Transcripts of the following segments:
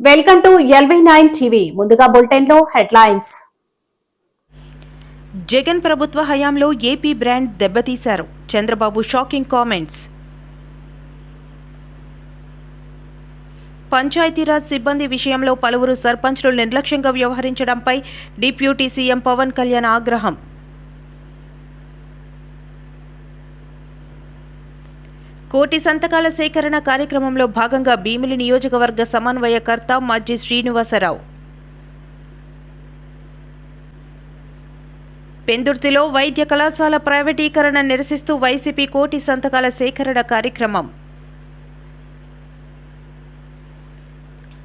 Welcome to LV9 TV. ముందుగా bulletin లో headlines. Jagan ప్రభుత్వ హయాంలో ఏపీ బ్రాండ్ దెబ్బతీశారు. Chandrababu shocking comments. పంచాయతీరాజ్ సిబ్బంది విషయంలో పలువురు సర్పంచ్లు నిర్లక్ష్యంగా వ్యవహరించడంపై డిప్యూటీ సీఎం పవన్ కళ్యాణ్ ఆగ్రహం. కోటి సంతకాల సేకరణ కార్యక్రమంలో భాగంగా భీమిలి నియోజకవర్గ సమన్వయకర్త మజ్జి శ్రీనివాసరావు. పెందుర్తిలో వైద్య కళాశాల ప్రైవేటీకరణ నిరసిస్తూ వైసీపీ కోటి సంతకాల సేకరణ కార్యక్రమం.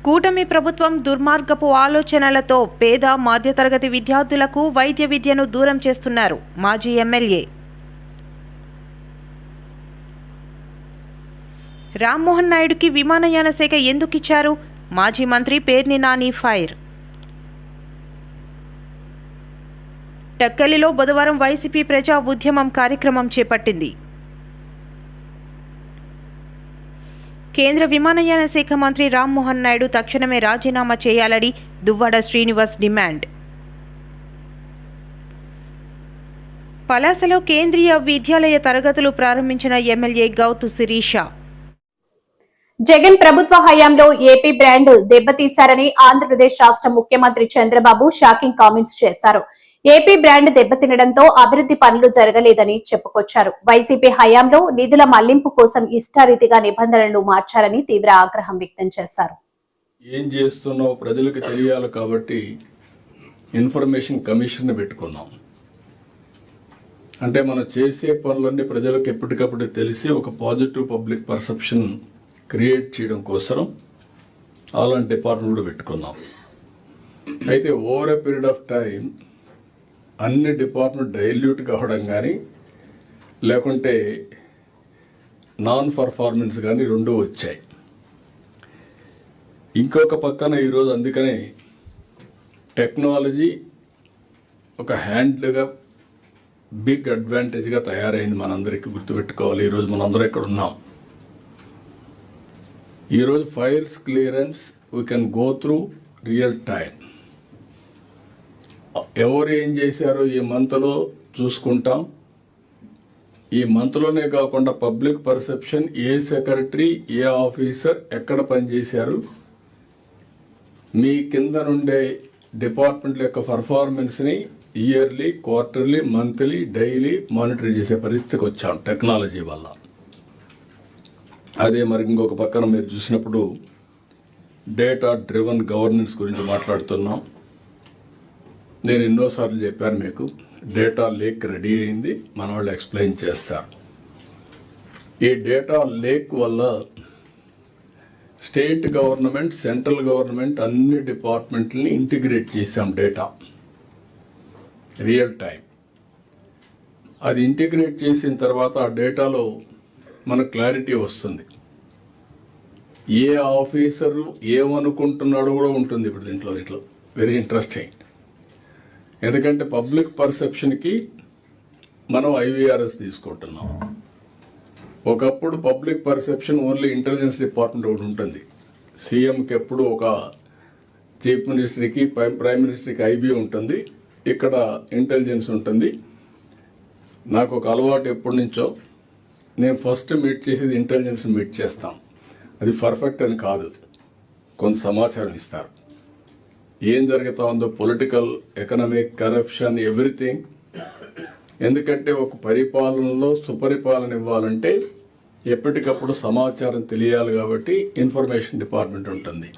కూటమి ప్రభుత్వం దుర్మార్గపు ఆలోచనలతో పేద మధ్యతరగతి విద్యార్థులకు వైద్య విద్యను దూరం చేస్తున్నారు. మాజీ ఎమ్మెల్యే రామ్మోహన్ నాయుడుకి విమానయాన శాఖ ఎందుకిచ్చారు? మాజీ మంత్రి పేర్ని నాని ఫైర్. టక్కలిలో బుధవారం వైసీపీ ప్రజా ఉద్యమం కార్యక్రమం చేపట్టింది. కేంద్ర విమానయాన శాఖ మంత్రి రామ్మోహన్ నాయుడు తక్షణమే రాజీనామా చేయాలని దువ్వాడ శ్రీనివాస్ డిమాండ్. పలాసలో కేంద్రీయ విద్యాలయ తరగతులు ప్రారంభించిన ఎమ్మెల్యే గౌతు శిరీష. జగన్ ప్రభుత్వ హయాంలో ఏపీ బ్రాండ్ దెబ్బతీశారని ఆంధ్రప్రదేశ్ రాష్ట్ర ముఖ్యమంత్రి చంద్రబాబు షాకింగ్ కామెంట్స్ చేశారు. ఏపీ బ్రాండ్ దెబ్బతినడంతో అభివృద్ధి పనులు జరగలేదని చెప్పుకొచ్చారు. వైసీపీ హయాంలో నిధుల మళ్లింపు కోసం ఇష్టారీతిగా నిబంధనలు మార్చారని తీవ్ర ఆగ్రహం వ్యక్తం చేశారు. ఏం చేస్తున్నావు ప్రజలకు తెలియాలి కాబట్టి ఇన్ఫర్మేషన్ కమిషన్ పెట్టుకున్నాం. అంటే మనం చేసే పనులన్నీ ప్రజలకు ఎప్పటికప్పుడు తెలిసి ఒక పాజిటివ్ పబ్లిక్ పర్సెప్షన్ క్రియేట్ చేయడం కోసం అలాంటి డిపార్ట్మెంట్ పెట్టుకున్నాం. అయితే over a period of time అన్ని డిపార్ట్మెంట్ డైల్యూట్ కావడం కానీ లేకుంటే నాన్ పర్ఫార్మెన్స్ కానీ రెండూ వచ్చాయి. ఇంకొక పక్కన ఈరోజు అందుకనే టెక్నాలజీ ఒక హ్యాండ్లుగా బిగ్ అడ్వాంటేజ్గా తయారైంది. మనందరికీ గుర్తుపెట్టుకోవాలి. ఈరోజు మనందరం ఇక్కడ ఉన్నాం. ఈరోజు files clearance we can go through real time. ఎవరు ఏం చేశారో ఈ మంత్లో చూసుకుంటాం. ఈ మంత్లోనే కాకుండా పబ్లిక్ పర్సెప్షన్, ఏ సెక్రటరీ ఏ ఆఫీసర్ ఎక్కడ పనిచేశారు, మీ కింద నుండే డిపార్ట్మెంట్ల యొక్క పర్ఫార్మెన్స్ని yearly, quarterly, monthly, daily monitor చేసే పరిస్థితికి వచ్చాం టెక్నాలజీ వల్ల. అదే మరి ఇంకొక పక్కన మీరు చూసినప్పుడు డేటా డ్రివన్ గవర్నెన్స్ గురించి మాట్లాడుతున్నాం. నేను ఎన్నోసార్లు చెప్పాను మీకు, డేటా లేక్ రెడీ అయింది, మన వాళ్ళు ఎక్స్ప్లెయిన్ చేస్తారు. ఈ డేటా లేక్ వల్ల స్టేట్ గవర్నమెంట్, సెంట్రల్ గవర్నమెంట్ అన్ని డిపార్ట్మెంట్లని ఇంటిగ్రేట్ చేశాం. Data real time. అది ఇంటిగ్రేట్ చేసిన తర్వాత ఆ డేటాలో మనకు క్లారిటీ వస్తుంది. ఏ ఆఫీసరు ఏమనుకుంటున్నాడో కూడా ఉంటుంది ఇప్పుడు దీంట్లో. Very interesting. ఎందుకంటే పబ్లిక్ పర్సెప్షన్కి మనం IVRS తీసుకుంటున్నాం. ఒకప్పుడు public perception only intelligence department ఒకటి ఉంటుంది. సీఎంకి ఎప్పుడు ఒక చీఫ్ మినిస్టర్కి, ప్రైమ్ మినిస్టర్కి IB ఉంటుంది, ఇక్కడ ఇంటెలిజెన్స్ ఉంటుంది. నాకు ఒక అలవాటు ఎప్పటి నుంచో, నేను ఫస్ట్ మీట్ చేసేది ఇంటెలిజెన్స్ మీట్ చేస్తాం. అది పర్ఫెక్ట్ అని కాదు, కొంత సమాచారం ఇస్తారు. ఏం జరుగుతూ ఉందో పొలిటికల్, ఎకనామిక్, కరప్షన్, ఎవ్రీథింగ్. ఎందుకంటే ఒక పరిపాలనలో సుపరిపాలన ఇవ్వాలంటే ఎప్పటికప్పుడు సమాచారం తెలియాలి కాబట్టి ఇన్ఫర్మేషన్ డిపార్ట్మెంట్ ఉంటుంది.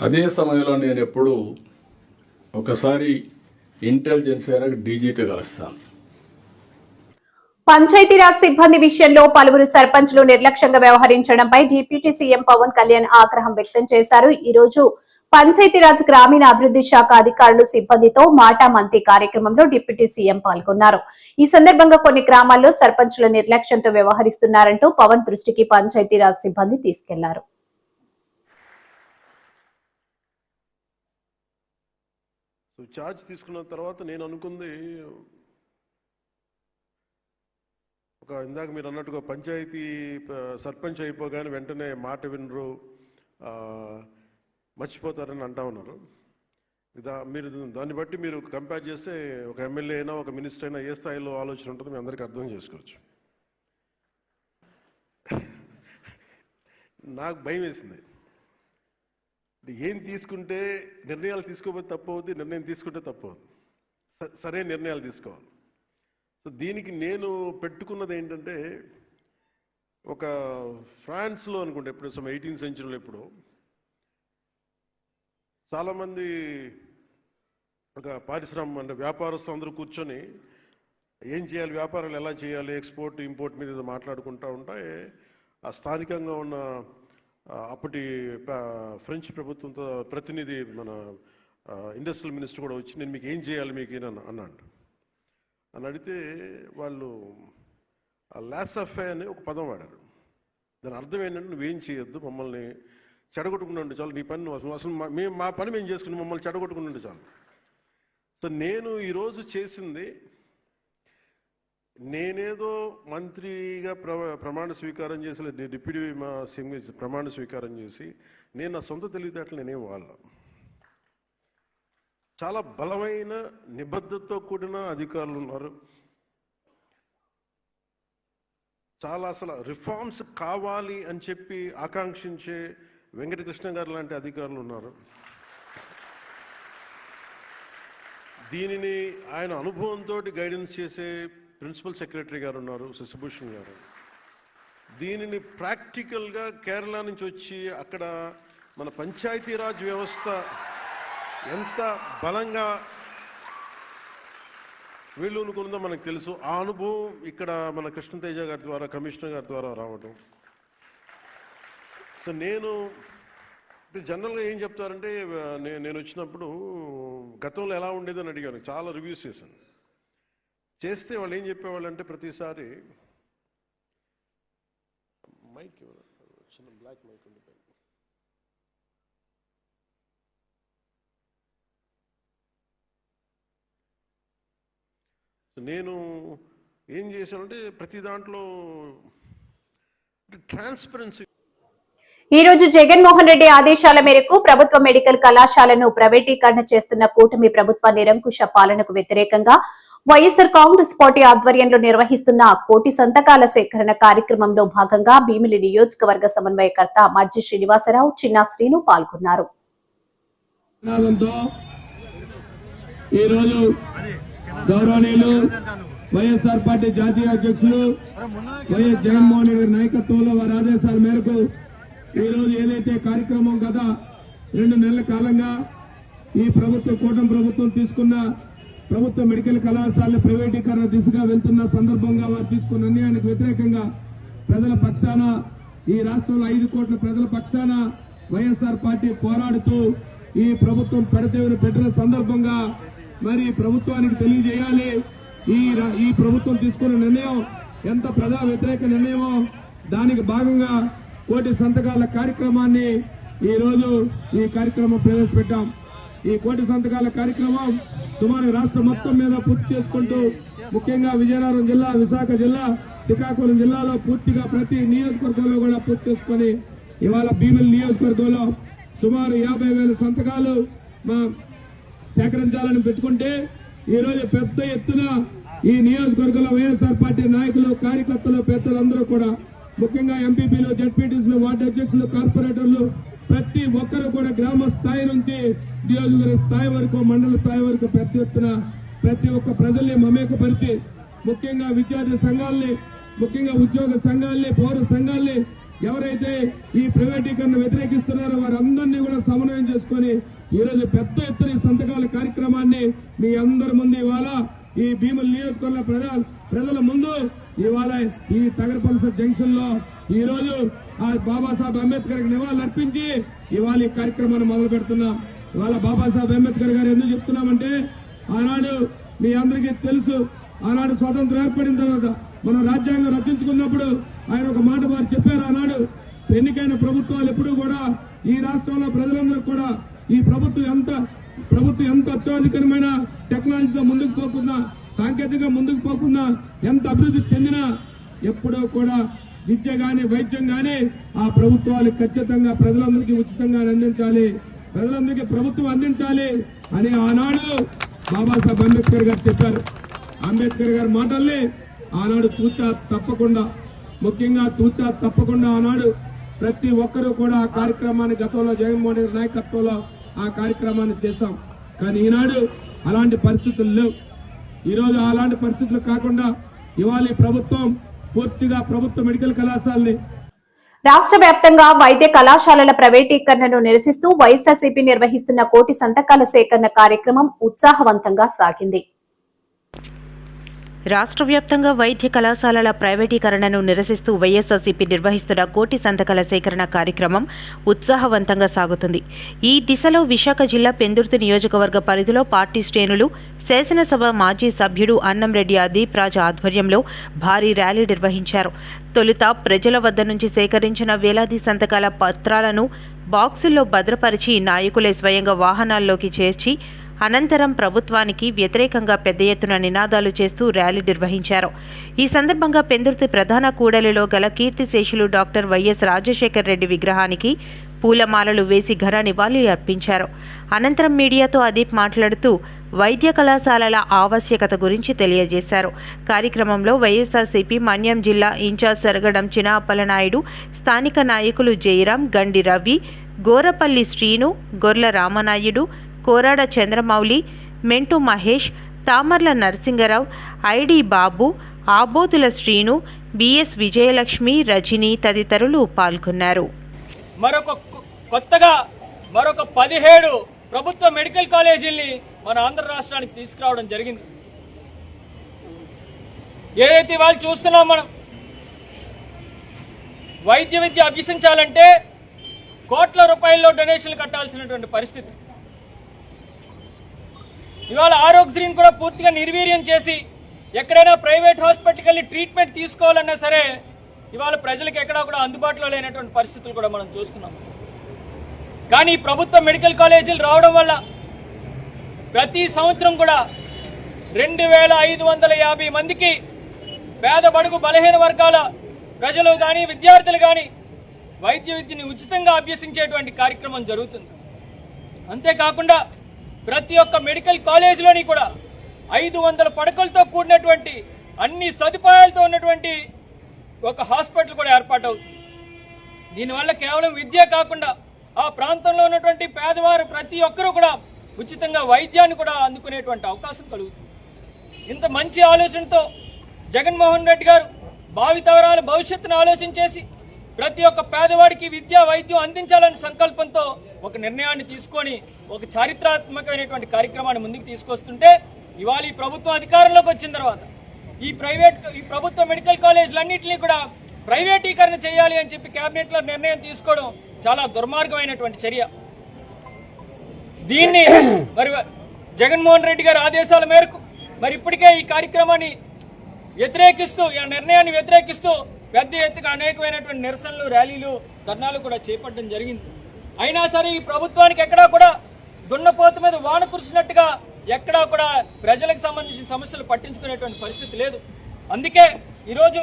అదే సమయంలో నేను ఎప్పుడు ఒకసారి ఇంటెలిజెన్స్ అయినా డీజీతో కలుస్తాను. పంచాయతీరాజ్ సిబ్బంది విషయంలో పలువురు సర్పంచ్లు నిర్లక్ష్యంగా వ్యవహరించడంపై డిప్యూటీ సీఎం పవన్ కళ్యాణ్ ఆగ్రహం వ్యక్తం చేశారు. ఈ రోజు పంచాయతీరాజ్ గ్రామీణ అభివృద్ధి శాఖ అధికారులు సిబ్బందితో మాటామంతి కార్యక్రమంలో డిప్యూటీ సీఎం పాల్గొన్నారు. ఈ సందర్భంగా కొన్ని గ్రామాల్లో సర్పంచ్ల నిర్లక్ష్యంతో వ్యవహరిస్తున్నారంటూ పవన్ దృష్టికి పంచాయతీరాజ్ సిబ్బంది తీసుకెళ్లారు. చార్జ్ తీసుకున్న తర్వాత నేను అనుకుంది ఇందాక మీరు అన్నట్టుగా పంచాయతీ సర్పంచ్ అయిపోగానే వెంటనే మాట వినరు, మర్చిపోతారని అంటా ఉన్నారు. మీరు దాన్ని బట్టి మీరు కంపేర్ చేస్తే ఒక ఎమ్మెల్యే అయినా ఒక మినిస్టర్ అయినా ఏ స్థాయిలో ఆలోచన ఉంటుందో మీ అందరికీ అర్థం చేసుకోవచ్చు. నాకు భయం వేసింది. ఏం తీసుకుంటే నిర్ణయాలు తీసుకోకపోతే తప్పు అవుద్ది, నిర్ణయం తీసుకుంటే తప్పు అవుద్ది. సరైన నిర్ణయాలు తీసుకోవాలి. సో దీనికి నేను పెట్టుకున్నది ఏంటంటే, ఒక ఫ్రాన్స్లో అనుకుంటే ఎప్పుడు 18th centuryలో ఎప్పుడు చాలామంది ఒక పారిశ్రామిక అంటే వ్యాపారస్తులు అందరూ కూర్చొని ఏం చేయాలి, వ్యాపారాలు ఎలా చేయాలి, ఎక్స్పోర్ట్ ఇంపోర్ట్ మీద మాట్లాడుకుంటూ ఉంటే ఆ స్థానికంగా ఉన్న అప్పటి ఫ్రెంచ్ ప్రభుత్వంతో ప్రతినిధి మన ఇండస్ట్రియల్ మినిస్టర్ కూడా వచ్చి నేను మీకు ఏం చేయాలి మీకు అన్నాడు. అని అడిగితే వాళ్ళు లాసఫే అని ఒక పదం వాడారు. దాని అర్థం ఏంటంటే నువ్వేం చేయొద్దు, మమ్మల్ని చెడగొట్టుకున్నాడు చాలు, నీ పని అసలు మా పని మేము చేసుకుని మమ్మల్ని చెడగొట్టుకున్నాడు చాలు. సో నేను ఈరోజు చేసింది, నేనేదో మంత్రిగా ప్రమాణ స్వీకారం చేసి డిప్యూటీ సీఎం ప్రమాణ స్వీకారం చేసి నేను నా సొంత తెలివితేటలు నేనేం వాళ్ళ చాలా బలమైన నిబద్ధతతో కూడిన అధికారులు ఉన్నారు. చాలా అసలు రిఫార్మ్స్ కావాలి అని చెప్పి ఆకాంక్షించే వెంకటకృష్ణ గారు లాంటి అధికారులు ఉన్నారు. దీనిని ఆయన అనుభవంతో గైడెన్స్ చేసే ప్రిన్సిపల్ సెక్రటరీ గారు ఉన్నారు, శశిభూషణ్ గారు. దీనిని ప్రాక్టికల్గా కేరళ నుంచి వచ్చి అక్కడ మన పంచాయతీరాజ్ వ్యవస్థ ఎంత బలంగా వీళ్ళునుకుందో మనకు తెలుసు. ఆ అనుభవం ఇక్కడ మన కృష్ణతేజ గారి ద్వారా, కమిషనర్ గారి ద్వారా రావడం. సో నేను జనరల్గా ఏం చెప్తారంటే, నేను వచ్చినప్పుడు గతంలో ఎలా ఉండేదని అడిగాను, చాలా రివ్యూస్ చేశాను. చేస్తే వాళ్ళు ఏం చెప్పేవాళ్ళు అంటే, ప్రతిసారి మైక్ చిన్న బ్లాక్ మైక్ ఉంది, నేను ఏం చేశానంటే ప్రతి దాంట్లో ట్రాన్స్పరెన్సీ. ఈ రోజు జగన్మోహన్ రెడ్డి ఆదేశాల మేరకు ప్రభుత్వ మెడికల్ కళాశాలను ప్రైవేటీకరణ చేస్తున్న కూటమి ప్రభుత్వ నిరంకుశ పాలనకు వ్యతిరేకంగా వైఎస్ఆర్ కాంగ్రెస్ పార్టీ ఆధ్వర్యంలో నిర్వహిస్తున్న కోటి సంతకాల సేకరణ కార్యక్రమంలో భాగంగా భీమిలి నియోజకవర్గ సమన్వయకర్త మజ్జి శ్రీనివాసరావు, చిన్నా శ్రీను పాల్గొన్నారు. గౌరవనీయులు వైఎస్ఆర్ పార్టీ జాతీయ అధ్యక్షులు వైఎస్ జగన్మోహన్ రెడ్డి నాయకత్వంలో వారి ఆదేశాల మేరకు ఈ రోజు ఏదైతే కార్యక్రమం గత 2 నెలల కాలంగా ఈ కూటమి ప్రభుత్వం తీసుకున్న ప్రభుత్వ మెడికల్ కళాశాల ప్రైవేటీకరణ దిశగా వెళ్తున్న సందర్భంగా వారు తీసుకున్న నిర్ణయానికి వ్యతిరేకంగా ప్రజల పక్షాన, ఈ రాష్ట్రంలో 5 కోట్ల ప్రజల పక్షాన వైఎస్ఆర్ పార్టీ పోరాడుతూ ఈ ప్రభుత్వం పెడచెవిన పెట్టిన సందర్భంగా మరి ప్రభుత్వానికి తెలియజేయాలి, ఈ ప్రభుత్వం తీసుకున్న నిర్ణయం ఎంత ప్రజా వ్యతిరేక నిర్ణయమో దానికి భాగంగా కోటి సంతకాల కార్యక్రమాన్ని ఈ రోజు ఈ కార్యక్రమం ప్రవేశపెట్టాం. ఈ కోటి సంతకాల కార్యక్రమం సుమారు రాష్ట్రం మొత్తం మీద పూర్తి చేసుకుంటూ, ముఖ్యంగా విజయనగరం జిల్లా, విశాఖ జిల్లా, శ్రీకాకుళం జిల్లాలో పూర్తిగా ప్రతి నియోజకవర్గంలో కూడా పూర్తి చేసుకుని ఇవాళ భీమిలి నియోజకవర్గంలో సుమారు 50,000 సంతకాలు సేకరించాలని పెట్టుకుంటే ఈ రోజు పెద్ద ఎత్తున ఈ నియోజకవర్గంలో వైఎస్ఆర్ పార్టీ నాయకులు, కార్యకర్తలు, పెద్దలందరూ కూడా, ముఖ్యంగా ఎంపీపీలు, జడ్పీటీసీలు, వార్డు అధ్యక్షులు, కార్పొరేటర్లు, ప్రతి ఒక్కరూ కూడా గ్రామ స్థాయి నుంచి నియోజకవర్గ స్థాయి వరకు, మండల స్థాయి వరకు పెద్ద ఎత్తున ప్రతి ఒక్క ప్రజల్ని మమేకపరిచి, ముఖ్యంగా విద్యార్థి సంఘాలని, ముఖ్యంగా ఉద్యోగ సంఘాలని, పౌర సంఘాలని ఎవరైతే ఈ ప్రైవేటీకరణ వ్యతిరేకిస్తున్నారో వారందరినీ కూడా సమన్వయం చేసుకుని ఈ రోజు పెద్ద ఎత్తున సంతకాల కార్యక్రమాన్ని మీ అందరి ముందు ఇవాళ ఈ భీముల నియోజకవర్గ ప్రజల ముందు ఇవాళ ఈ తగరపలస జంక్షన్ లో ఈ రోజు ఆ బాబాసాహెబ్ అంబేద్కర్ నివాళులు అర్పించి ఇవాళ ఈ కార్యక్రమాన్ని మొదలు పెడుతున్నాం. ఇవాళ బాబాసాహెబ్ అంబేద్కర్ గారు ఎందుకు చెప్తున్నామంటే, ఆనాడు మీ అందరికీ తెలుసు, ఆనాడు స్వాతంత్రం ఏర్పడిన తర్వాత మనం రాజ్యాంగం రచించుకున్నప్పుడు ఆయన ఒక మాట వారు చెప్పారు. ఆనాడు ఎన్నికైన ప్రభుత్వాలు ఎప్పుడూ కూడా ఈ రాష్ట్రంలో ప్రజలందరూ కూడా ఈ ప్రభుత్వం ఎంత అత్యాధునికమైన టెక్నాలజీతో ముందుకు పోకున్నా, సాంకేతికంగా ముందుకు పోకున్నా, ఎంత అభివృద్ధి చెందినా ఎప్పుడూ కూడా విద్య గాని, వైద్యం గాని ఆ ప్రభుత్వాలు ఖచ్చితంగా ప్రజలందరికీ ఉచితంగా అందించాలి. ప్రజలందరికీ ప్రభుత్వం అందించాలి అని ఆనాడు బాబాసాహెబ్ అంబేద్కర్ గారు చెప్పారు. అంబేద్కర్ గారి మాటల్ని ఆనాడు తూచా తప్పకుండా, ముఖ్యంగా తూచా తప్పకుండా ఆనాడు ప్రతి ఒక్కరూ కూడా ఆ కార్యక్రమాన్ని గతంలో జగన్మోహన్ రెడ్డి నాయకత్వంలో ఆ కార్యక్రమాన్ని చేశాం. కానీ ఈనాడు అలాంటి పరిస్థితులు లేవు. ఈరోజు అలాంటి పరిస్థితులు కాకుండా ఇవాళ ఈ ప్రభుత్వం పూర్తిగా ప్రభుత్వ మెడికల్ కళాశాలని రాష్ట్ర వ్యాప్తంగా వైద్య కళాశాలల ప్రైవేటీకరణను నిరసిస్తూ వైఎస్ఆర్సీపీ నిర్వహిస్తున్న కోటి సంతకాల సేకరణ కార్యక్రమం ఉత్సాహవంతంగా సాగింది. రాష్ట్ర వ్యాప్తంగా వైద్య కళాశాలల ప్రైవేటీకరణను నిరసిస్తూ వైఎస్ఆర్సీపీ నిర్వహిస్తున్న కోటి సంతకాల సేకరణ కార్యక్రమం ఉత్సాహవంతంగా సాగుతుంది. ఈ దిశలో విశాఖ జిల్లా పెందుర్తి నియోజకవర్గ పరిధిలో పార్టీ శ్రేణులు శాసనసభ మాజీ సభ్యుడు అన్నంరెడ్డి అదీప్ రాజ్ ఆధ్వర్యంలో భారీ ర్యాలీ నిర్వహించారు. తొలుత ప్రజల వద్ద నుంచి సేకరించిన వేలాది సంతకాల పత్రాలను బాక్సుల్లో భద్రపరిచి నాయకులే స్వయంగా వాహనాల్లోకి చేర్చి అనంతరం ప్రభుత్వానికి వ్యతిరేకంగా పెద్ద ఎత్తున నినాదాలు చేస్తూ ర్యాలీ నిర్వహించారు. ఈ సందర్భంగా పెందుర్తి ప్రధాన కూడలిలో గల కీర్తిశేషులు డాక్టర్ వైఎస్ రాజశేఖర్ రెడ్డి విగ్రహానికి పూలమాలలు వేసి ఘన నివాళి అర్పించారు. అనంతరం మీడియాతో అదీప్ మాట్లాడుతూ వైద్య కళాశాలల ఆవశ్యకత గురించి తెలియజేశారు. కార్యక్రమంలో వైఎస్ఆర్సీపీ మన్యం జిల్లా ఇన్ఛార్జ్ సరగడం చిన అప్పలనాయుడు, స్థానిక నాయకులు జయరాం, గండి రవి, గోరపల్లి శ్రీను, గొర్ల రామనాయుడు, కోరాడ చంద్రమౌళి, మెంటు మహేష్, తామర్ల నరసింగరావు, ఐడి బాబు, ఆబోతుల శ్రీను, బిఎస్ విజయలక్ష్మి, రజని తదితరులు పాల్గొన్నారు. కొత్తగా మరొక 17 ప్రభుత్వ మెడికల్ కాలేజీల్ని మన ఆంధ్ర రాష్ట్రానికి తీసుకురావడం జరిగింది. ఏదైతే వాళ్ళు చూస్తున్నాం, మనం వైద్య విద్య అభ్యసించాలంటే కోట్ల రూపాయల్లో డొనేషన్లు కట్టాల్సినటువంటి పరిస్థితి. ఇవాళ ఆరోగ్యశ్రీని కూడా పూర్తిగా నిర్వీర్యం చేసి ఎక్కడైనా ప్రైవేట్ హాస్పిటల్కి వెళ్ళి ట్రీట్మెంట్ తీసుకోవాలన్నా సరే ఇవాళ ప్రజలకు ఎక్కడా కూడా అందుబాటులో లేనటువంటి పరిస్థితులు కూడా మనం చూస్తున్నాం. కానీ ప్రభుత్వ మెడికల్ కాలేజీలు రావడం వల్ల ప్రతి సంవత్సరం కూడా 2550 మందికి పేద బడుగు బలహీన వర్గాల ప్రజలు కానీ విద్యార్థులు కానీ వైద్య విద్యని ఉచితంగా అభ్యసించేటువంటి కార్యక్రమం జరుగుతుంది. అంతేకాకుండా ప్రతి ఒక్క మెడికల్ కాలేజీలోని కూడా 500 పడకలతో కూడినటువంటి అన్ని సదుపాయాలతో ఉన్నటువంటి ఒక హాస్పిటల్ కూడా ఏర్పాటవుతుంది. దీనివల్ల కేవలం విద్య కాకుండా ఆ ప్రాంతంలో ఉన్నటువంటి పేదవారు ప్రతి ఒక్కరూ కూడా ఉచితంగా వైద్యాన్ని కూడా అందుకునేటువంటి అవకాశం కలుగుతుంది. ఇంత మంచి ఆలోచనతో జగన్మోహన్ రెడ్డి గారు భావితరాల భవిష్యత్తును ఆలోచించేసి ప్రతి ఒక్క పేదవాడికి విద్య వైద్యం అందించాలనే సంకల్పంతో ఒక నిర్ణయాన్ని తీసుకొని ఒక చారిత్రాత్మకమైనటువంటి కార్యక్రమాన్ని ముందుకు తీసుకొస్తుంటే ఇవాళ ఈ ప్రభుత్వం అధికారంలోకి వచ్చిన తర్వాత ఈ ప్రభుత్వ మెడికల్ కాలేజీలన్నింటినీ కూడా ప్రైవేటీకరణ చేయాలి అని చెప్పి కేబినెట్ లో నిర్ణయం తీసుకోవడం చాలా దుర్మార్గమైనటువంటి చర్య. దీన్ని మరి జగన్మోహన్ రెడ్డి గారి ఆదేశాల మేరకు మరి ఇప్పటికే ఈ కార్యక్రమాన్ని వ్యతిరేకిస్తూ ఈ నిర్ణయాన్ని వ్యతిరేకిస్తూ పెద్ద ఎత్తుగా అనేకమైనటువంటి నిరసనలు, ర్యాలీలు, ధర్నాలు కూడా చేపట్టడం జరిగింది. అయినా సరే ఈ ప్రభుత్వానికి ఎక్కడా కూడా దున్నపోతు మీద వాన కురిసినట్టుగా ఎక్కడా కూడా ప్రజలకు సంబంధించిన సమస్యలు పట్టించుకునేటువంటి పరిస్థితి లేదు. అందుకే ఈరోజు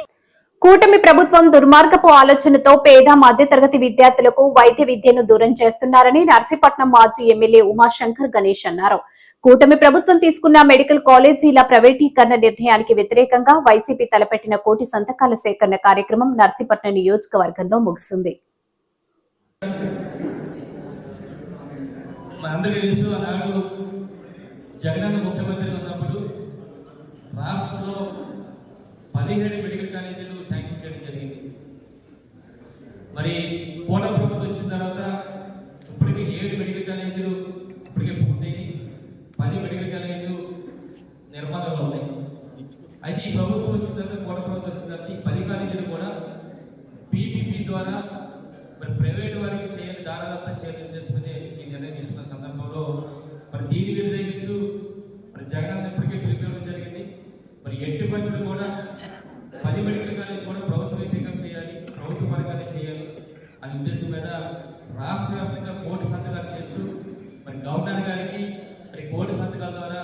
కూటమి ప్రభుత్వం దుర్మార్గపు ఆలోచనతో పేద మధ్యతరగతి విద్యార్థులకు వైద్య విద్యను దూరం చేస్తున్నారని నర్సీపట్నం మాజీ ఎమ్మెల్యే ఉమాశంకర్ గణేష్ అన్నారు. కూటమి ప్రభుత్వం తీసుకున్న మెడికల్ కాలేజీల ప్రైవేటీకరణ నిర్ణయానికి వ్యతిరేకంగా వైసీపీ తలపెట్టిన కోటి సంతకాల సేకరణ కార్యక్రమం నర్సీపట్నం నియోజకవర్గంలో ముగిసింది. జగనన్న ముఖ్యమంత్రి ఉన్నప్పుడు రాష్ట్రంలో 17 మెడికల్ కాలేజీలు శాంక్షన్ చేయడం జరిగింది. మరి పోల ప్రభుత్వం వచ్చిన తర్వాత ఇప్పటికే 7 మెడికల్ కాలేజీలు ఇప్పటికే పూర్తయి 10 మెడికల్ కాలేజీలు నిర్మాణంలో ఉన్నాయి. అయితే ఈ ప్రభుత్వం వచ్చిన తర్వాత పోల ప్రభుత్వం వచ్చిన తర్వాత ఈ 10 కాలేజీలు కూడా పీపీపీ ద్వారా మరి ప్రైవేట్ వారికి చేయాలి, దారాదత్తా చేయాలని చేసుకుని ఈ నిర్ణయం తీసుకున్న సందర్భంలో మరి దీన్ని వ్యతిరేకిస్తూ మరి జగన్ ఇప్పటికే పిలిపించడం జరిగింది. మరి ఎట్టి పరిస్థితులు కూడా 10 మెడికల్ కాలేజ్ కూడా ప్రభుత్వ వ్యతిరేకం చేయాలి, ప్రభుత్వ పరంగానే చేయాలి అనే ఉద్దేశం మీద రాష్ట్ర వ్యాప్తంగా కోటి సంతకాలు చేస్తూ మరి గవర్నర్ గారికి మరి కోటి సంతకాల ద్వారా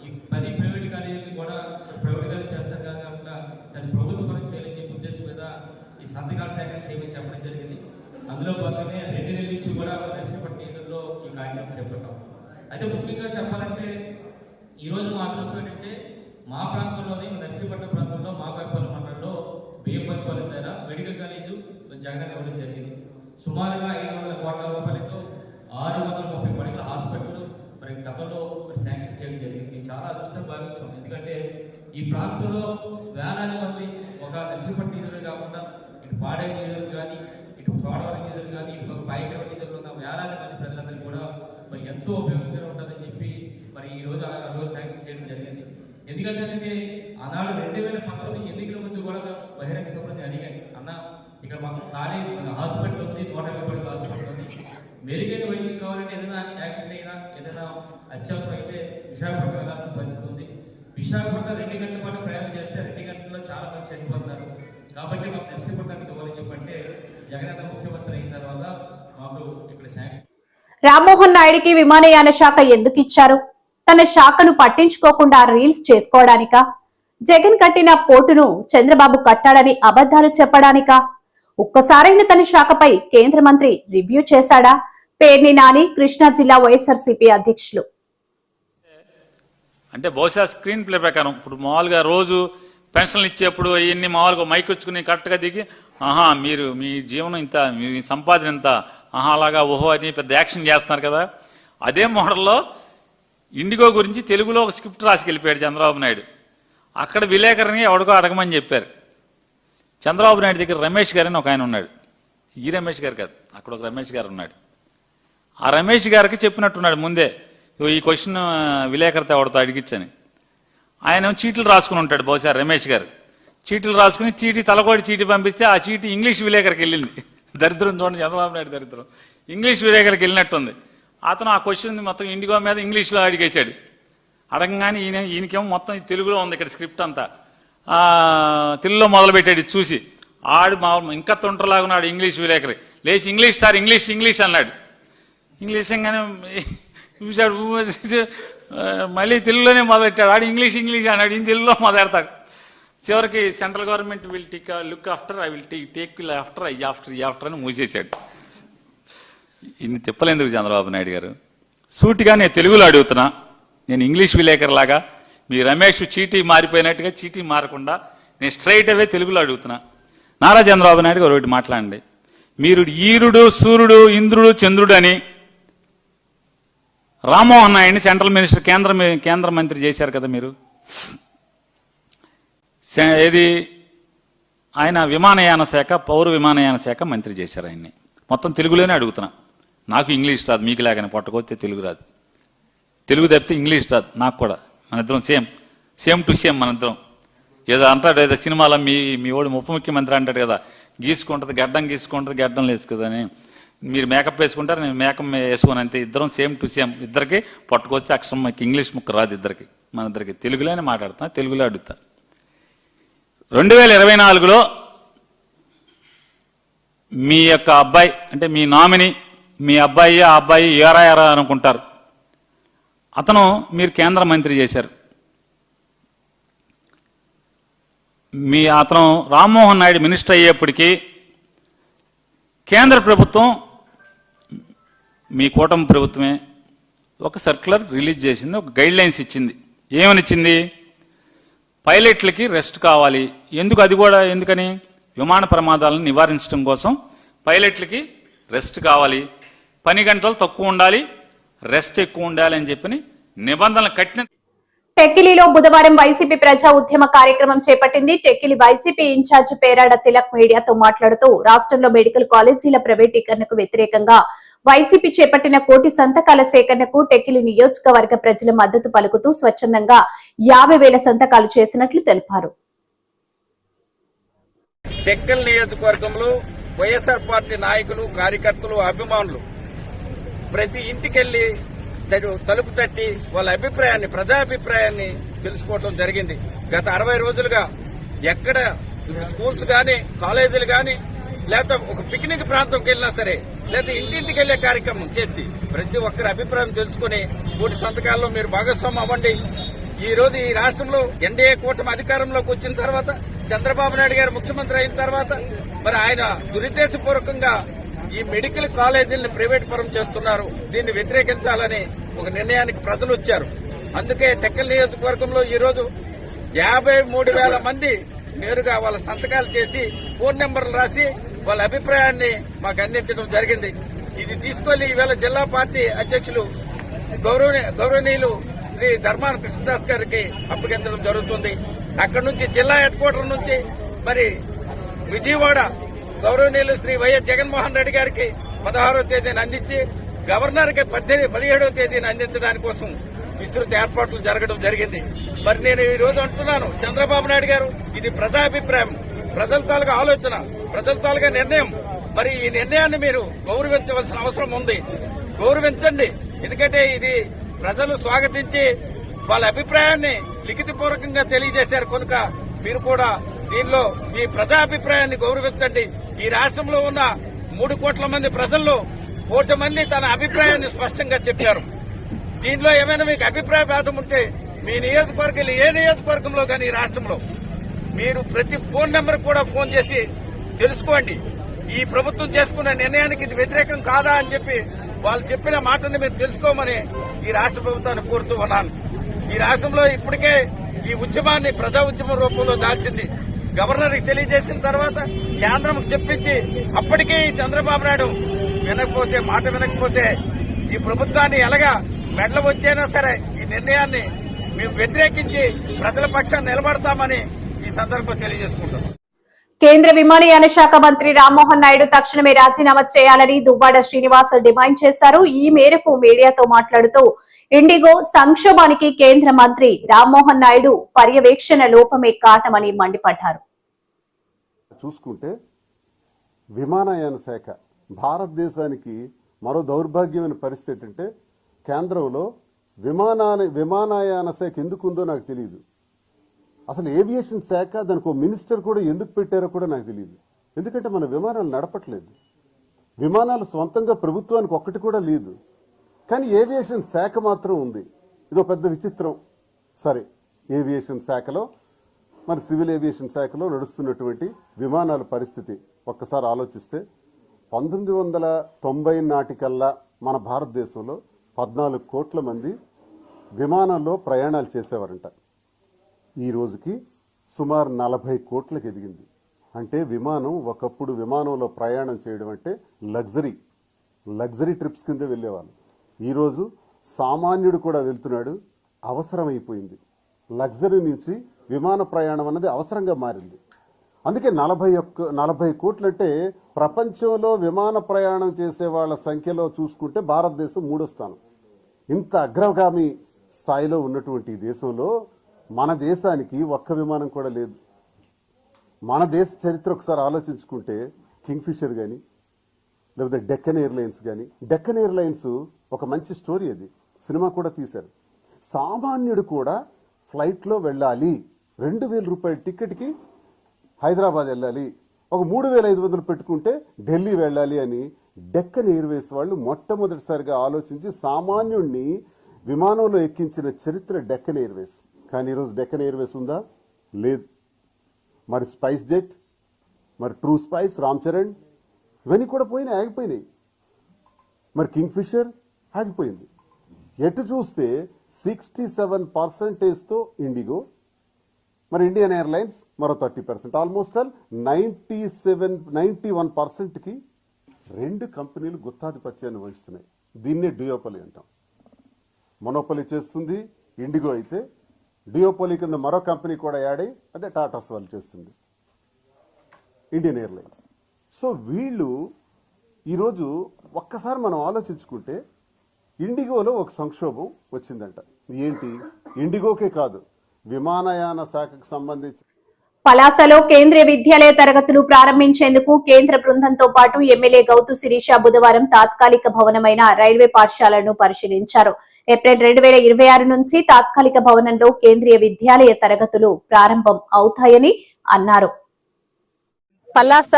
ఈ 10 ప్రైవేట్ కాలేజీలు కూడా ప్రైవేట్ కాలేజ్ చేస్తారు కాకుండా దాన్ని ప్రభుత్వ పరం చేయాలని చెప్పే ఉద్దేశం మీద ఈ సంతకాల సేకరణ చేయమని చెప్పడం జరిగింది. అందులో భాగంగానే 2 నెలల నుంచి కూడా నర్సీపట్నం ఈ కార్యక్రమం చేపట్టాం. అయితే ముఖ్యంగా చెప్పాలంటే ఈరోజు మా అదృష్టం ఏంటంటే మా ప్రాంతంలోనే నర్సీపట్నం ప్రాంతంలో మాగారిపల్లి మండలంలో బియ్యపల్లి దగ్గర మెడికల్ కాలేజు జగన్ ఇవ్వడం జరిగింది. సుమారుగా 500 కోట్ల రూపాయలతో 630 పడకల హాస్పిటల్ మరి గతంలో శాంక్షన్ చేయడం జరిగింది. చాలా అదృష్టం భావించాం. ఎందుకంటే ఈ ప్రాంతంలో వేలాది మంది ఒక నర్సీపట్నం నిధులు కాకుండా ఇటు పాడే నిధులు కానీ ఇటు చోడవరం నిధులు కానీ ఇటు పైకవ నిధులు ఉన్న వేలాది మంది ప్రజలందరికీ కూడా మరి ఎంతో ఉపయోగకరంగా ఉంటుందని చెప్పి మరి ఈ రోజు ఆ రోజు శాంక్షన్ చేయడం జరిగింది. ఎందుకంటే ఆనాడు 2019 ఎన్నికల ముందు కూడా బహిరంగ సభని అడిగాను, అన్న ఇక్కడ మాకు ఖాళీ హాస్పిటల్ ఉంది, 150 హాస్పిటల్ ఉంది, మెరుగైన వైద్యం కావాలంటే ఏదైనా యాక్సిడెంట్ అయినా ఏదైనా అత్యవసరం అయితే విశాఖపట్నం వెళ్ళాల్సిన పరిస్థితి ఉంది. విశాఖపట్నం 2 గంటల పాటు ప్రయాణం చేస్తే 2 గంటల్లో చాలా మంది చనిపోతున్నారు. కాబట్టి మాకు నర్సీపట్నానికి ఇవ్వాలని చెప్పంటే జగన్ ముఖ్యమంత్రి అయిన తర్వాత మాకు ఇక్కడ శాంక్షన్. రామ్మోహన్ నాయుడికి విమానయాన శాఖ ఎందుకు ఇచ్చారు? తన శాఖను పట్టించుకోకుండా రీల్స్ చేసుకోవడానికా? జగన్ కట్టిన పోర్టును చంద్రబాబు కట్టాడని అబద్ధాలు చెప్పడానికా? ఒక్కసారైనా తన శాఖపై కేంద్ర మంత్రి రివ్యూ చేశాడా? పేర్ని నాని కృష్ణా జిల్లా వైఎస్ఆర్సీపీ అధ్యక్షులు. అంటే బహుశా స్క్రీన్ ప్లే ప్రకారం ఇప్పుడు మామూలుగా రోజు పెన్షన్లు ఇచ్చేప్పుడు ఇవన్నీ మామూలుగా మైక్ వచ్చుకుని కరెక్ట్గా దిగి మీరు మీ జీవనం ఇంత, మీ సంపాదన ఇంత, అలాగా ఓహో అని పెద్ద యాక్షన్ చేస్తున్నారు కదా. అదే మోడల్లో ఇండిగో గురించి తెలుగులో ఒక స్క్రిప్ట్ రాసుకెళ్ళిపోయాడు చంద్రబాబు నాయుడు. అక్కడ విలేకరిని ఎవడికో అడగమని చెప్పారు. చంద్రబాబు నాయుడు దగ్గర రమేష్ గారని ఒక ఆయన ఉన్నాడు. ఈ రమేష్ గారు కాదు, అక్కడ ఒక రమేష్ గారు ఉన్నాడు. ఆ రమేష్ గారికి చెప్పినట్టున్నాడు ముందే, ఈ క్వశ్చన్ విలేకరితో ఎవరితో అడిగిచ్చని. ఆయన చీట్లు రాసుకుని ఉంటాడు బహుశా రమేష్ గారు. చీట్లు రాసుకుని తలకోటి చీటీ పంపిస్తే ఆ చీటీ ఇంగ్లీష్ విలేకరికి వెళ్ళింది. దరిద్రం చూడండి, చంద్రబాబు నాయుడు దరిద్రం. ఇంగ్లీష్ విలేకరికి వెళ్ళినట్టుంది. అతను ఆ క్వశ్చన్ మొత్తం ఇండిగో మీద ఇంగ్లీష్లో అడిగేశాడు. అడగగానే ఈయనకేమో మొత్తం తెలుగులో ఉంది ఇక్కడ స్క్రిప్ట్ అంతా. తెలుగులో మొదలుపెట్టాడు చూసి. ఆడు ఇంకా తొంటలాగా ఉన్నాడు ఇంగ్లీష్ విలేకరి. లేచి ఇంగ్లీష్ సార్ ఇంగ్లీష్ అన్నాడు. ఇంగ్లీష్ అనగానే చూశాడు, మళ్ళీ తెలుగులోనే మొదలెట్టాడు. ఆడు ఇంగ్లీష్ అన్నాడు, ఈయన తెలుగులో మొదలెడతాడు. చివరికి central government will take look after, I will take after అని మూసేశాడు. ఇన్ని తిప్పలేందుకు చంద్రబాబు నాయుడు గారు? సూటిగా నేను తెలుగులో అడుగుతున్నా, నేను ఇంగ్లీష్ విలేకరులాగా మీ రమేష్ చీటీ మారిపోయినట్టుగా చీటీ మారకుండా నేను స్ట్రైట్ అవే తెలుగులో అడుగుతున్నా. నారా చంద్రబాబు నాయుడు గారు ఒకటి మాట్లాడండి. మీరు ఈరుడు, సూర్యుడు, ఇంద్రుడు, చంద్రుడు అని రామ్మోహన్ నాయుడిని సెంట్రల్ మినిస్టర్ కేంద్ర మంత్రి చేశారు కదా మీరు. ఏది ఆయన విమానయాన శాఖ, పౌర విమానయాన శాఖ మంత్రి చేశారు ఆయన్ని. మొత్తం తెలుగులోనే అడుగుతున్నా. నాకు ఇంగ్లీష్ రాదు, మీకు లేకని పొట్టకొస్తే తెలుగు రాదు. తెలుగు తప్పితే ఇంగ్లీష్ రాదు నాకు కూడా. మన ఇద్దరం సేమ్ టు సేమ్ మన ఇద్దరం. ఏదో అంటాడు, ఏదో సినిమాలో మీ వాడు ఉప ముఖ్యమంత్రి అంటాడు కదా, గీసుకుంటుంది గడ్డం లేదు కదా అని. మీరు మేకప్ వేసుకుంటారు, నేను మేకప్ వేసుకోను అంతే. ఇద్దరం సేమ్ టు సేమ్. ఇద్దరికి పట్టుకొచ్చి అక్షరం మాకు ఇంగ్లీష్ ముక్క రాదు ఇద్దరికి. మన ఇద్దరికి తెలుగులోనే మాట్లాడుతున్నా, తెలుగులో అడుగుతా. 2024లో మీ యొక్క అబ్బాయి అంటే మీ నామినీ, మీ అబ్బాయి ఆ అబ్బాయి ఏరా అనుకుంటారు. అతను మీరు కేంద్ర మంత్రి చేశారు. అతను రామ్మోహన్ నాయుడు మినిస్టర్ అయ్యేప్పటికీ కేంద్ర ప్రభుత్వం, మీ కూటమి ప్రభుత్వమే ఒక సర్క్యులర్ రిలీజ్ చేసింది, ఒక గైడ్ లైన్స్ ఇచ్చింది. ఏమనిచ్చింది? పైలట్లకి రెస్ట్ కావాలి. ఎందుకని? విమాన ప్రమాదాలను నివారించడం కోసం పైలట్లకి రెస్ట్ కావాలి, పని గంటలు తక్కువ ఉండాలి, రెస్ట్ ఎక్కువ ఉండాలి అని చెప్పి నిబంధనలు కట్టిన. టెక్కిలిలో బుధవారం వైసీపీ ప్రజా ఉద్యమ కార్యక్రమం చేపట్టింది. టెక్కిలి వైసీపీ ఇన్ఛార్జ్ పేరాడ తిలక్ మీడియాతో మాట్లాడుతూ రాష్ట్రంలో మెడికల్ కాలేజీల ప్రైవేటీకరణకు వ్యతిరేకంగా వైసీపీ చేపట్టిన 1 కోటి సంతకాల సేకరణకు టెక్కిలి నియోజకవర్గ ప్రజల మద్దతు పలుకుతూ స్వచ్ఛందంగా 50,000 సంతకాలు చేసినట్లు తెలిపారు. టెక్కల్ నియోజకవర్గంలో వైఎస్ఆర్ పార్టీ నాయకులు, కార్యకర్తలు, అభిమానులు ప్రతి ఇంటికెళ్లి తలుపు తట్టి వాళ్ళ అభిప్రాయాన్ని, ప్రజాభిప్రాయాన్ని తెలుసుకోవడం జరిగింది. గత 60 రోజులుగా ఎక్కడ స్కూల్స్ గాని, కాలేజీలు గాని, లేకపోతే ఒక పిక్నిక్ ప్రాంతంకి వెళ్ళినా సరే, లేదా ఇంటింటికి వెళ్లే కార్యక్రమం చేసి ప్రతి ఒక్కరి అభిప్రాయం తెలుసుకుని 1 కోటి సంతకాల్లో మీరు భాగస్వామ్యం అవ్వండి. ఈ రోజు ఈ రాష్ట్రంలో ఎన్డీఏ కూటమి అధికారంలోకి వచ్చిన తర్వాత, చంద్రబాబు నాయుడు గారు ముఖ్యమంత్రి అయిన తర్వాత మరి ఆయన దురుద్దేశపూర్వకంగా ఈ మెడికల్ కాలేజీలను ప్రైవేట్ పరం చేస్తున్నారు. దీన్ని వ్యతిరేకించాలని ఒక నిర్ణయానికి ప్రజలు వచ్చారు. అందుకే టెక్కల్ నియోజకవర్గంలో ఈ రోజు 53,000 మంది నేరుగా వాళ్ళ సంతకాలు చేసి ఫోన్ నెంబర్లు రాసి వాళ్ళ అభిప్రాయాన్ని మాకు అందించడం జరిగింది. ఇది తీసుకొని ఈవేళ జిల్లా పార్టీ అధ్యక్షులు గౌరవనీయులు శ్రీ ధర్మాన కృష్ణదాస్ గారికి అప్పగించడం జరుగుతుంది. అక్కడి నుంచి జిల్లా హెడ్ క్వార్టర్ నుంచి మరి విజయవాడ గౌరవనీయులు శ్రీ వైఎస్ జగన్మోహన్ రెడ్డి గారికి 16వ తేదీని అందించి గవర్నర్కి 17వ తేదీని అందించడానికి కోసం విస్తృత ఏర్పాట్లు జరగడం జరిగింది. మరి నేను ఈ రోజు అంటున్నాను, చంద్రబాబు నాయుడు గారు ఇది ప్రజాభిప్రాయం, ప్రజల తాలూకా ఆలోచన, ప్రజల తాలూకా నిర్ణయం. మరి ఈ నిర్ణయాన్ని మీరు గౌరవించవలసిన అవసరం ఉంది. గౌరవించండి. ఎందుకంటే ఇది ప్రజలు స్వాగతించి వాళ్ళ అభిప్రాయాన్ని లిఖితపూర్వకంగా తెలియజేశారు కనుక మీరు కూడా దీనిలో ఈ ప్రజాభిప్రాయాన్ని గౌరవించండి. ఈ రాష్ట్రంలో ఉన్న 3 కోట్ల మంది ప్రజల్లో 1 కోటి మంది తన అభిప్రాయాన్ని స్పష్టంగా చెప్పారు. దీనిలో ఏమైనా మీకు అభిప్రాయ భేదం ఉంటే మీ నియోజకవర్గంలో ఏ నియోజకవర్గంలో కానీ ఈ రాష్ట్రంలో మీరు ప్రతి ఫోన్ నెంబర్ కూడా ఫోన్ చేసి తెలుసుకోండి. ఈ ప్రభుత్వం చేసుకున్న నిర్ణయానికి ఇది వ్యతిరేకం కాదా అని చెప్పి వాళ్ళు చెప్పిన మాటని మీరు తెలుసుకోమని ఈ రాష్ట్ర ప్రభుత్వాన్ని కోరుతూ ఉన్నాను. ఈ రాష్ట్రంలో ఇప్పటికే ఈ ఉద్యమాన్ని ప్రజా ఉద్యమం రూపంలో దాల్చింది. గవర్నర్కి తెలియజేసిన తర్వాత కేంద్రంకు చెప్పించి అప్పటికే చంద్రబాబు నాయుడు మాట వినకపోతే ఈ ప్రభుత్వాన్ని ఎలాగా మెడలు వచ్చైనా సరే ఈ నిర్ణయాన్ని మేము వ్యతిరేకించి ప్రజల పక్షాన్ని నిలబడతామని ఈ సందర్భంగా తెలియజేసుకుంటాం. కేంద్ర విమానయాన శాఖ మంత్రి రామ్మోహన్ నాయుడు తక్షణమే రాజీనామా చేయాలని దువ్వాడ శ్రీనివాస్ డిమాండ్ చేశారు. ఈ మేరకు మీడియాతో మాట్లాడుతూ ఇండిగో సంక్షోభానికి కేంద్ర మంత్రి రామ్మోహన్ నాయుడు పర్యవేక్షణ లోపమే కారణమని మండిపడ్డారు. చూసుకుంటే విమానయాన శాఖ భారతదేశానికి మరో దౌర్భాగ్యమైన పరిస్థితి ఏంటంటే కేంద్రంలో విమానయాన శాఖ ఎందుకుందో నాకు తెలియదు. అసలు ఏవియేషన్ శాఖ దానికి ఒక మినిస్టర్ కూడా ఎందుకు పెట్టారో కూడా నాకు తెలియదు. ఎందుకంటే మన విమానాలు నడపట్లేదు. విమానాలు సొంతంగా ప్రభుత్వానికి ఒక్కటి కూడా లేదు. కానీ ఏవియేషన్ శాఖ మాత్రం ఉంది. ఇదో పెద్ద విచిత్రం. సరే, ఏవియేషన్ శాఖలో మరి సివిల్ ఏవియేషన్ శాఖలో నడుస్తున్నటువంటి విమానాల పరిస్థితి ఒక్కసారి ఆలోచిస్తే 1990 నాటికల్లా మన భారతదేశంలో 14 కోట్ల మంది విమానంలో ప్రయాణాలు చేసేవారంట. ఈ రోజుకి సుమారు 40 కోట్లకు ఎదిగింది. అంటే విమానం ఒకప్పుడు విమానంలో ప్రయాణం చేయడం అంటే లగ్జరీ ట్రిప్స్ కింద వెళ్ళేవాళ్ళు. ఈరోజు సామాన్యుడు కూడా వెళ్తున్నాడు. అవసరమైపోయింది. లగ్జరీ నుంచి విమాన ప్రయాణం అన్నది అవసరంగా మారింది. అందుకే 40 కోట్లు అంటే ప్రపంచంలో విమాన ప్రయాణం చేసే వాళ్ళ సంఖ్యలో చూసుకుంటే భారతదేశం 3వ స్థానం. ఇంత అగ్రగామి స్థాయిలో ఉన్నటువంటి దేశంలో మన దేశానికి ఒక్క విమానం కూడా లేదు. మన దేశ చరిత్ర ఒకసారి ఆలోచించుకుంటే కింగ్ ఫిషర్ కానీ లేకపోతే డెక్కన్ ఎయిర్లైన్స్ కానీ, డెక్కన్ ఎయిర్లైన్స్ ఒక మంచి స్టోరీ, అది సినిమా కూడా తీశారు. సామాన్యుడు కూడా ఫ్లైట్లో వెళ్ళాలి, 2,000 రూపాయల టికెట్కి హైదరాబాద్ వెళ్ళాలి, ఒక 3,500 పెట్టుకుంటే ఢిల్లీ వెళ్ళాలి అని డెక్కన్ ఎయిర్వేస్ వాళ్ళు మొట్టమొదటిసారిగా ఆలోచించి సామాన్యుడిని విమానంలో ఎక్కించిన చరిత్ర డెక్కన్ ఎయిర్వేస్. కానీ ఈరోజు డెక్కన్ ఎయిర్వేస్ ఉందా? లేదు. మరి స్పైస్ జెట్, మరి ట్రూ స్పైస్, రామ్ చరణ్, ఇవన్నీ కూడా ఆగిపోయినాయి. మరి కింగ్ ఫిషర్ ఆగిపోయింది. ఎటు చూస్తే 67%తో ఇండిగో, మరి ఇండియన్ ఎయిర్లైన్స్ మరో 30%, ఆల్మోస్ట్ ఆల్ 91%కి 2 కంపెనీలు గుత్తాధిపత్యాన్ని వహిస్తున్నాయి. దీన్నే డియోపలి అంటాం. మొనోపలి చేస్తుంది ఇండిగో అయితే, డియోపలి కింద మరో కంపెనీ కూడా యాడ్ అయ్యి అదే టాటాస్ వాళ్ళు చేస్తుంది, ఇండియన్ ఎయిర్లైన్స్. సో వీళ్ళు ఈరోజు ఒక్కసారి మనం ఆలోచించుకుంటే ఇండిగోలో ఒక సంక్షోభం వచ్చిందంట. ఏంటి? ఇండిగోకే కాదు, విమానయాన శాఖకు సంబంధించి పలాసలో కేంద్రీయ విద్యాలయ తరగతులు ప్రారంభించేందుకు కేంద్ర బృందంతో పాటు ఎమ్మెల్యే గౌతు శిరీష బుధవారం తాత్కాలిక భవనమైన రైల్వే పాఠశాలను పరిశీలించారు. ఏప్రిల్ 2026 నుంచి తాత్కాలిక భవనంలో కేంద్రీయ విద్యాలయ తరగతులు ప్రారంభం అవుతాయని అన్నారు. పలాస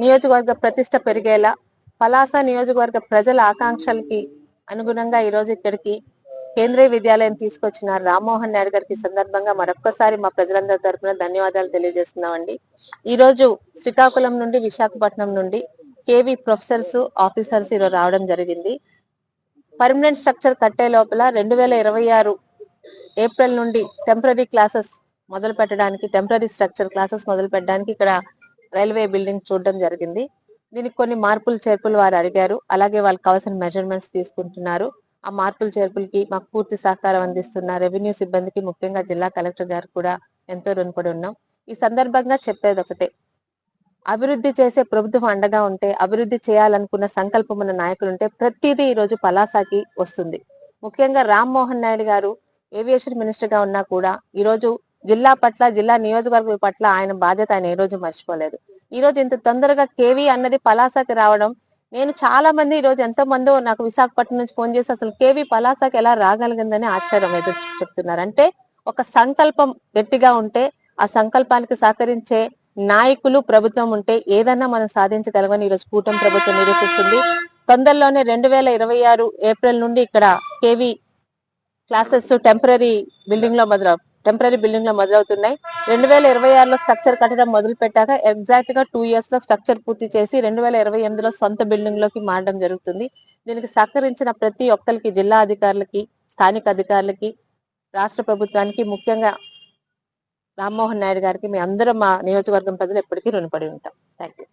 నియోజకవర్గ ప్రతిష్ట పెరిగేలా, పలాస నియోజకవర్గ ప్రజల ఆకాంక్షలకి అనుగుణంగా ఈ రోజు ఇక్కడికి కేంద్రీయ విద్యాలయం తీసుకొచ్చిన రామ్మోహన్ నాయుడు గారికి సందర్భంగా మరొక్కసారి మా ప్రజలందరి తరఫున ధన్యవాదాలు తెలియజేస్తున్నామండి. ఈ రోజు శ్రీకాకుళం నుండి, విశాఖపట్నం నుండి కేవీ ప్రొఫెసర్స్ ఆఫీసర్స్ ఈరోజు రావడం జరిగింది. పర్మనెంట్ స్ట్రక్చర్ కట్టే లోపల 2026 ఏప్రిల్ నుండి టెంపరీ క్లాసెస్ మొదలు పెట్టడానికి, టెంపరీ స్ట్రక్చర్ క్లాసెస్ మొదలు పెట్టడానికి ఇక్కడ రైల్వే బిల్డింగ్ చూడడం జరిగింది. దీనికి కొన్ని మార్పులు చేర్పులు వారు అడిగారు. అలాగే వాళ్ళకి కావాల్సిన మెజర్మెంట్స్ తీసుకుంటున్నారు. ఆ మార్పులు చేర్పులకి మాకు పూర్తి సహకారం అందిస్తున్న రెవెన్యూ సిబ్బందికి, ముఖ్యంగా జిల్లా కలెక్టర్ గారు కూడా ఎంతో రుణపడి ఉన్నాం. ఈ సందర్భంగా చెప్పేది ఒకటే, అభివృద్ధి చేసే ప్రభుత్వం అండగా ఉంటే, అభివృద్ధి చేయాలనుకున్న సంకల్పం ఉన్న నాయకులు ఉంటే ప్రతిదీ ఈ రోజు పలాసకి వస్తుంది. ముఖ్యంగా రామ్మోహన్ నాయుడు గారు ఏవియేషన్ మినిస్టర్ గా ఉన్నా కూడా ఈ రోజు జిల్లా పట్ల, జిల్లా నియోజకవర్గం పట్ల ఆయన బాధ్యత ఆయన ఏ రోజు మర్చిపోలేదు. ఈ రోజు ఇంత తొందరగా కేవీ అన్నది పలాసకి రావడం, నేను చాలా మంది ఈ రోజు ఎంతో మందో నాకు విశాఖపట్నం నుంచి ఫోన్ చేసి అసలు కేవీ పలాసకి ఎలా రాగలిగిందని ఆశ్చర్యం ఎదురు చెప్తున్నారు. అంటే ఒక సంకల్పం గట్టిగా ఉంటే, ఆ సంకల్పానికి సహకరించే నాయకులు, ప్రభుత్వం ఉంటే ఏదన్నా మనం సాధించగలమని ఈరోజు కూటమి ప్రభుత్వం నిరూపిస్తుంది. తొందరలోనే 2026 ఏప్రిల్ నుండి ఇక్కడ కేవీ క్లాసెస్ టెంపరీ బిల్డింగ్ లో మొదలవుతున్నాయి. 2026లో స్ట్రక్చర్ కట్టడం మొదలు పెట్టాక ఎగ్జాక్ట్ గా 2 years లో స్ట్రక్చర్ పూర్తి చేసి 2028లో సొంత బిల్డింగ్ లోకి మారడం జరుగుతుంది. దీనికి సహకరించిన ప్రతి ఒక్కరికి, జిల్లా అధికారులకి, స్థానిక అధికారులకి, రాష్ట్ర ప్రభుత్వానికి, ముఖ్యంగా రామ్మోహన్ నాయుడు గారికి మీ అందరం, మా నియోజకవర్గం ప్రజలు ఎప్పటికీ రుణపడి ఉంటాం. Thank you.